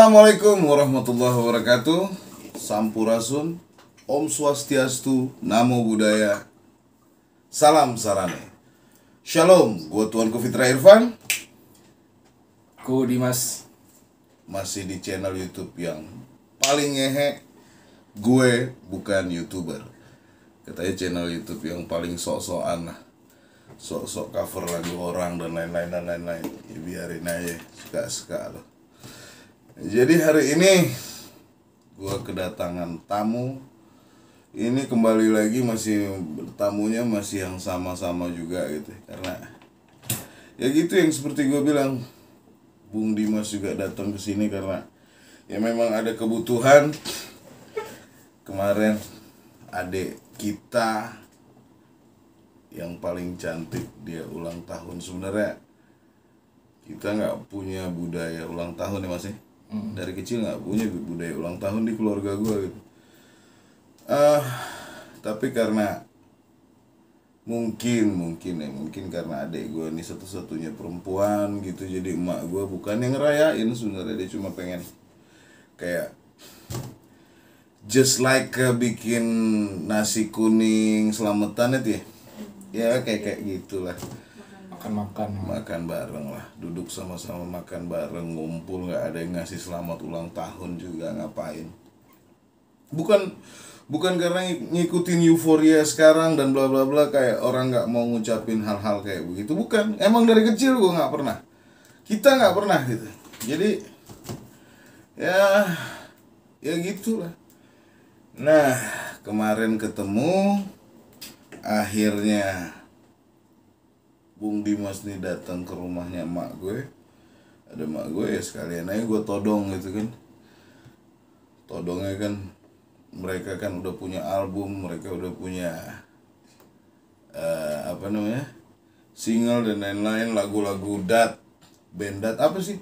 Assalamualaikum warahmatullahi wabarakatuh. Sampurasun, Om Swastiastu, Namo Buddhaya, Salam Sarane. Shalom, gue Tuanku Fitra Irfan. Ku Dimas. Masih di channel YouTube yang paling ngehe. Gue bukan YouTuber. Katanya channel YouTube yang paling sok-sokan lah. Sok-sok cover lagu orang dan lain-lain. Ya, biarin aja, suka-suka loh. Jadi hari ini gue kedatangan tamu. Ini kembali lagi masih tamunya masih yang sama-sama juga gitu. Karena ya gitu yang seperti gue bilang, Bung Dimas juga datang ke sini karena ya memang ada kebutuhan. Kemarin adik kita yang paling cantik dia ulang tahun. Sebenarnya kita nggak punya budaya ulang tahun ya Mas ya. Dari kecil nggak punya budaya ulang tahun di keluarga gue gitu. Tapi karena mungkin karena adik gue ini satu-satunya perempuan gitu, jadi emak gue bukan yang ngerayain sebenarnya, dia cuma pengen kayak just like bikin nasi kuning selamatan itu ya kayak gitulah, makan bareng lah, duduk sama-sama makan bareng, ngumpul, nggak ada yang ngasih selamat ulang tahun juga, ngapain. Bukan karena ngikutin euforia sekarang dan bla bla bla kayak orang nggak mau ngucapin hal-hal kayak begitu, bukan. Emang dari kecil gue nggak pernah, kita nggak pernah gitu. Jadi ya gitulah. Nah, kemarin ketemu, akhirnya Bung Dimas nih datang ke rumahnya emak gue. Ada emak gue ya, sekalian aja gue todong gitu kan. Todongnya kan mereka kan udah punya album, mereka udah punya single dan lain-lain, lagu-lagu Bendat apa sih?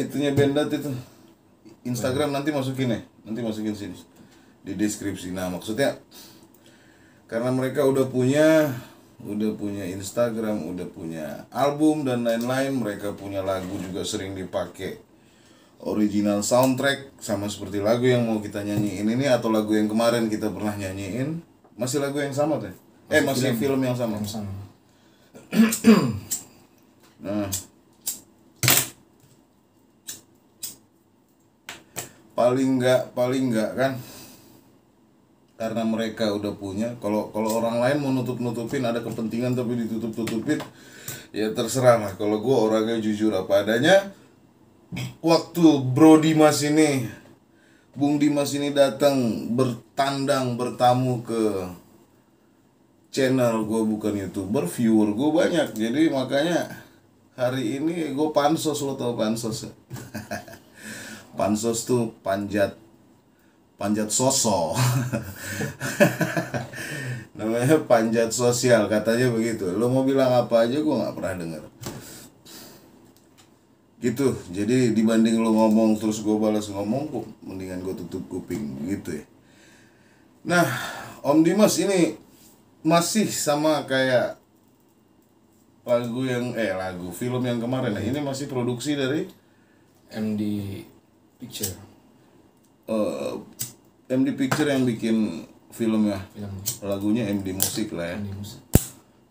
Itunya Bendat itu. Instagram nanti masukin sini di deskripsi. Nah, maksudnya karena mereka udah punya Instagram, udah punya album dan lain-lain, mereka punya lagu juga sering dipakai original soundtrack, sama seperti lagu yang mau kita nyanyiin ini atau lagu yang kemarin kita pernah nyanyiin, masih lagu yang sama tuh. Masih film yang sama. Nah, paling enggak kan, karena mereka udah punya. Kalau orang lain mau nutupin ada kepentingan tapi ditutup-tutupin, ya terserah lah. Kalau gue orangnya jujur apa adanya. Waktu Bung Dimas ini datang bertamu ke channel gue bukan YouTuber, viewer gue banyak. Jadi makanya hari ini gue pansos. Lo tau pansos? Pansos tuh panjat sosok. Namanya panjat sosial, katanya begitu. Lo mau bilang apa aja gue nggak pernah dengar gitu. Jadi dibanding lo ngomong terus gue balas ngomong, kok mendingan gue tutup kuping gitu ya. Nah, Om Dimas ini masih sama kayak film yang kemarin. Nah, ini masih produksi dari MD Picture. MD Picture yang bikin filmnya. Lagunya MD Musik lah ya. MD Musik.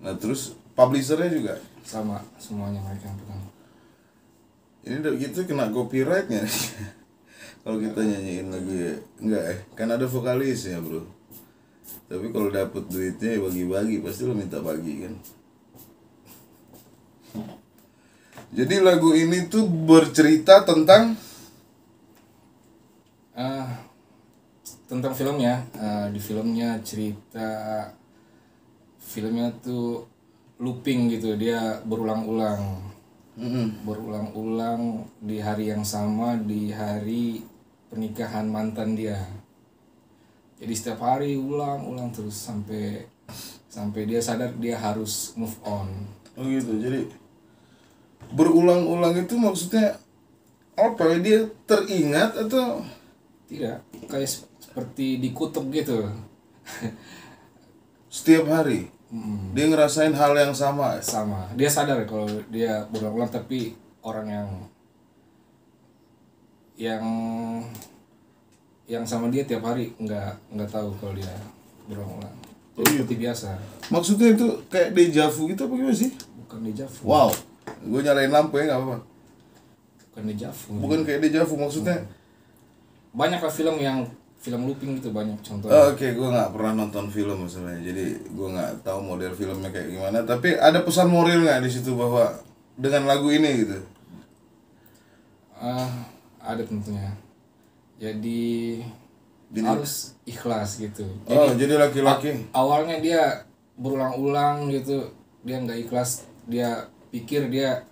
Nah, terus publishernya juga Sama, semuanya mereka yang pegang. ini udah gitu kena copyright nggak? Kalau kita nyanyiin lagu ya enggak kan ada vokalis ya bro. Tapi kalau dapet duitnya ya bagi-bagi, pasti lo minta bagi kan. Jadi lagu ini tuh bercerita tentang filmnya. Di filmnya filmnya tuh looping gitu, dia berulang-ulang di hari yang sama, di hari pernikahan mantan dia. Jadi setiap hari ulang terus sampai dia sadar dia harus move on. Oh gitu. Jadi berulang-ulang itu maksudnya apa? Dia teringat atau tidak? Kayak seperti dikutuk gitu. Setiap hari dia ngerasain hal yang sama. Dia sadar kalau dia berulang-ulang, tapi orang yang yang sama dia tiap hari nggak tahu kalau dia berulang-ulang. Jadi seperti biasa. Maksudnya itu kayak deja vu gitu apa gimana sih? Bukan deja vu. Wow, gue nyalain lampu ya nggak apa-apa. Bukan deja vu. Bukan kayak deja vu maksudnya. Banyak lah film looping gitu banyak contohnya. Oke, gue nggak pernah nonton film maksudnya, jadi gue nggak tahu model filmnya kayak gimana. Tapi ada pesan moral nggak di situ bahwa dengan lagu ini gitu? Ada tentunya. Jadi harus ikhlas gitu. Jadi laki-laki. Awalnya dia berulang-ulang gitu, dia nggak ikhlas, dia pikir dia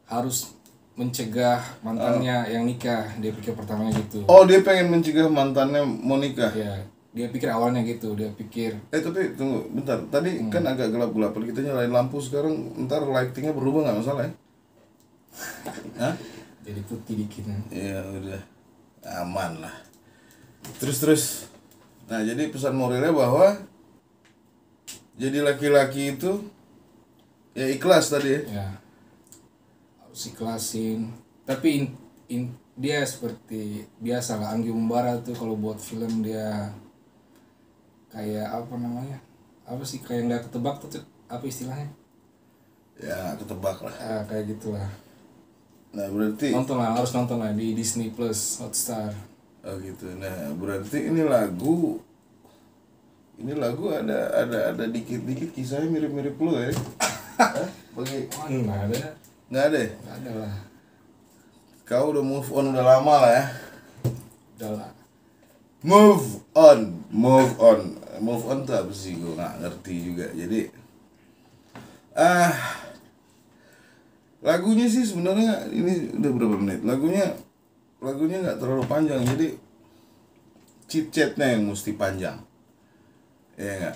harus mencegah mantannya yang nikah, dia pikir pertamanya gitu. Oh, dia pengen mencegah mantannya mau nikah. Ya, dia pikir awalnya gitu, dia pikir. Tapi tunggu bentar, tadi kan agak gelap-gelap, kita nyalain lampu sekarang, ntar lightingnya berubah nggak masalah ya? Hah? Jadi putih dikit. Iya udah, aman lah. Terus. Nah jadi pesan moralnya bahwa jadi laki-laki itu ya ikhlas tadi ya. Ya. Harus ikhlasin. Tapi dia seperti biasa lah, Anggi Umbara tuh kalau buat film dia kayak apa namanya? Apa sih kayak nggak ketebak tuh apa istilahnya? Ya ketebak lah. Kayak gitulah. Nah berarti Harus nonton lah di Disney Plus Hotstar. Oh gitu. Nah berarti ini lagu ada dikit-dikit kisahnya mirip-mirip lu ya. Bagi Nggak ada. nggak ada. Nggak ada lah. Kau udah move on udah lama lah ya. Udah lah. Move on tuh apa sih, gue nggak ngerti juga. Jadi lagunya sih sebenarnya ini udah berapa menit, lagunya nggak terlalu panjang, jadi chit chatnya yang mesti panjang ya nggak.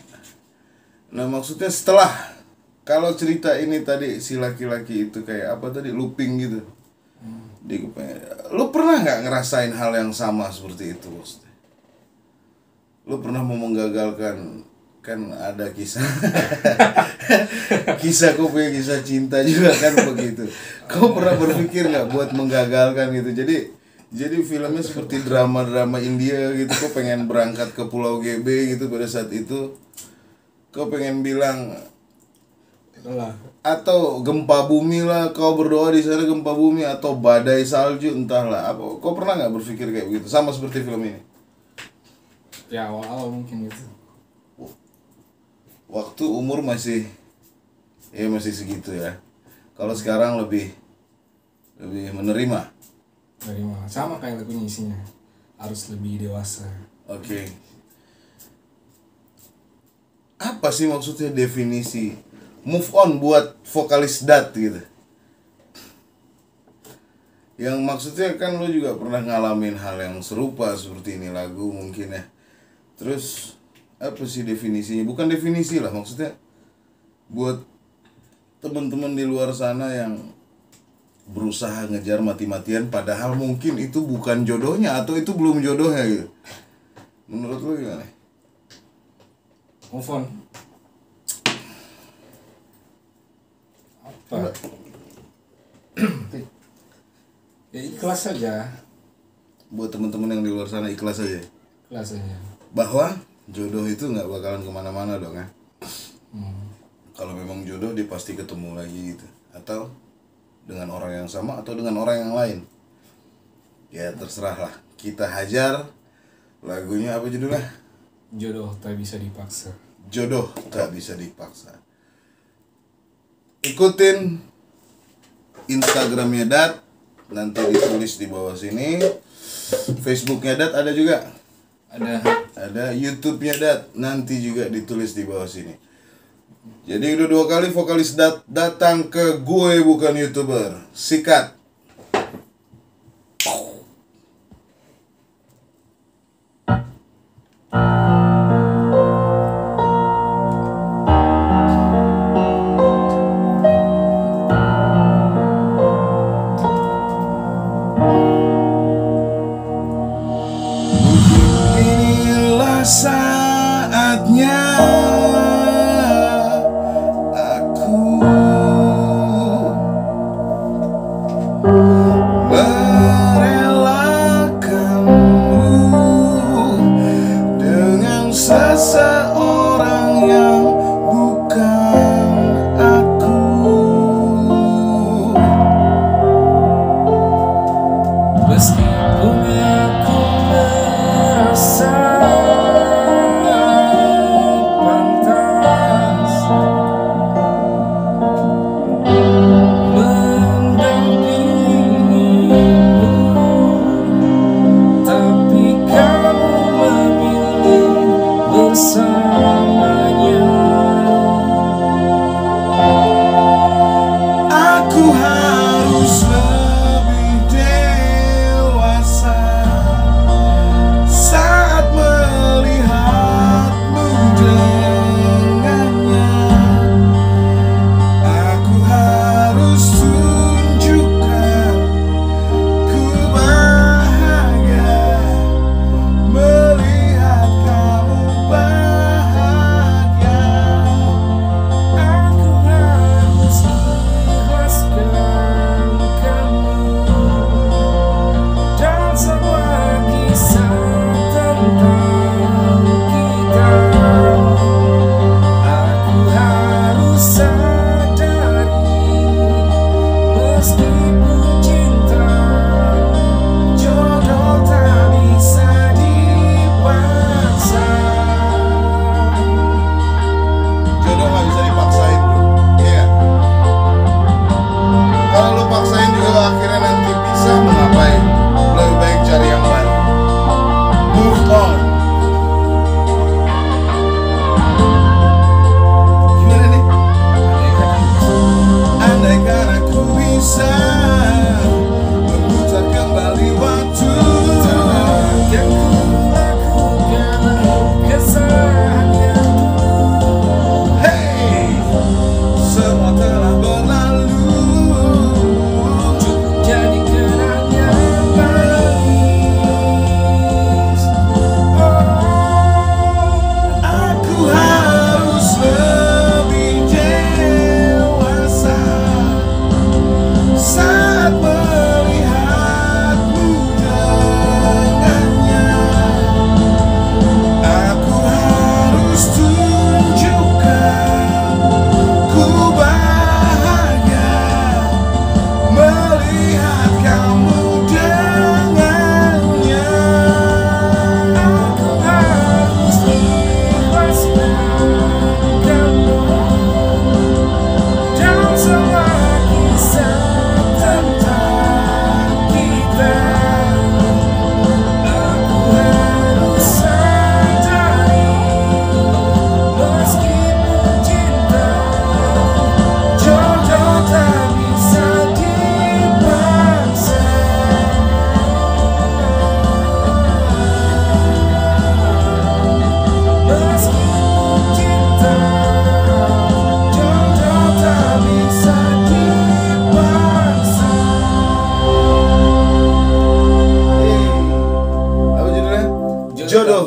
Nah maksudnya setelah kalau cerita ini tadi si laki-laki itu kayak apa tadi, looping gitu. Lu pernah nggak ngerasain hal yang sama seperti itu maksudnya? Lu pernah mau menggagalkan, kan ada kisah kau punya kisah cinta juga kan begitu. Kau pernah berpikir nggak buat menggagalkan gitu? Jadi filmnya seperti drama India gitu. Kau pengen berangkat ke Pulau GB gitu pada saat itu. Kau pengen bilang atau gempa bumi lah, kau berdoa di sana gempa bumi atau badai salju entahlah apa. Kau pernah nggak berpikir kayak begitu sama seperti film ini? Ya awal-awal mungkin gitu. Waktu umur masih segitu ya. Kalau sekarang lebih menerima. Sama kayak lagunya isinya, harus lebih dewasa. Oke. Apa sih maksudnya definisi move on buat vokalis Dat gitu? Yang maksudnya kan lo juga pernah ngalamin hal yang serupa seperti ini lagu mungkin ya. Terus apa sih definisinya? Bukan definisi lah, maksudnya buat teman-teman di luar sana yang berusaha ngejar mati-matian padahal mungkin itu bukan jodohnya atau itu belum jodohnya gitu. Menurut lo gimana? Move on. Apa? Ya ikhlas saja. Buat teman-teman yang di luar sana ikhlas aja. Ikhlas saja. Bahwa jodoh itu nggak bakalan kemana-mana dong ya. Kalau memang jodoh dia pasti ketemu lagi gitu. Atau dengan orang yang sama atau dengan orang yang lain. Ya terserah lah. Kita hajar. Lagunya apa judulnya? Jodoh tak bisa dipaksa. Jodoh tak bisa dipaksa. Ikutin Instagramnya Dat, nanti ditulis di bawah sini. Facebooknya Dat ada juga. Ada YouTube-nya Dat, nanti juga ditulis di bawah sini. Jadi udah 2 kali vokalis Dat datang ke Gue Bukan YouTuber. Sikat. Inilah saatnya aku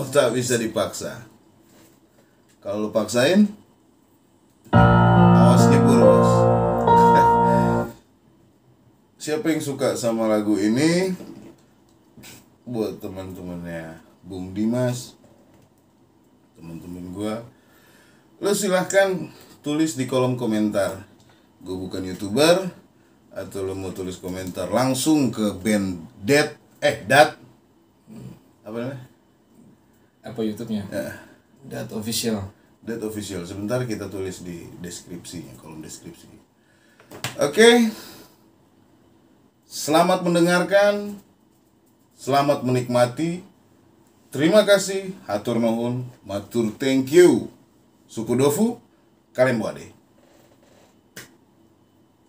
tak bisa dipaksa. Kalau lu paksain, awas nyebur bos. Siapa yang suka sama lagu ini? Buat teman-temannya Bung Dimas, teman-teman gua, lu silahkan tulis di kolom komentar. Gue bukan YouTuber. Atau lu mau tulis komentar langsung ke band Dat apa namanya? Apa YouTube-nya? Dat Official. Dat Official. Sebentar kita tulis di deskripsinya, kolom deskripsi. Oke. Selamat mendengarkan. Selamat menikmati. Terima kasih. Hatur nuhun. Matur thank you. Suku dofu. Kalian buade.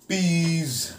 Peace.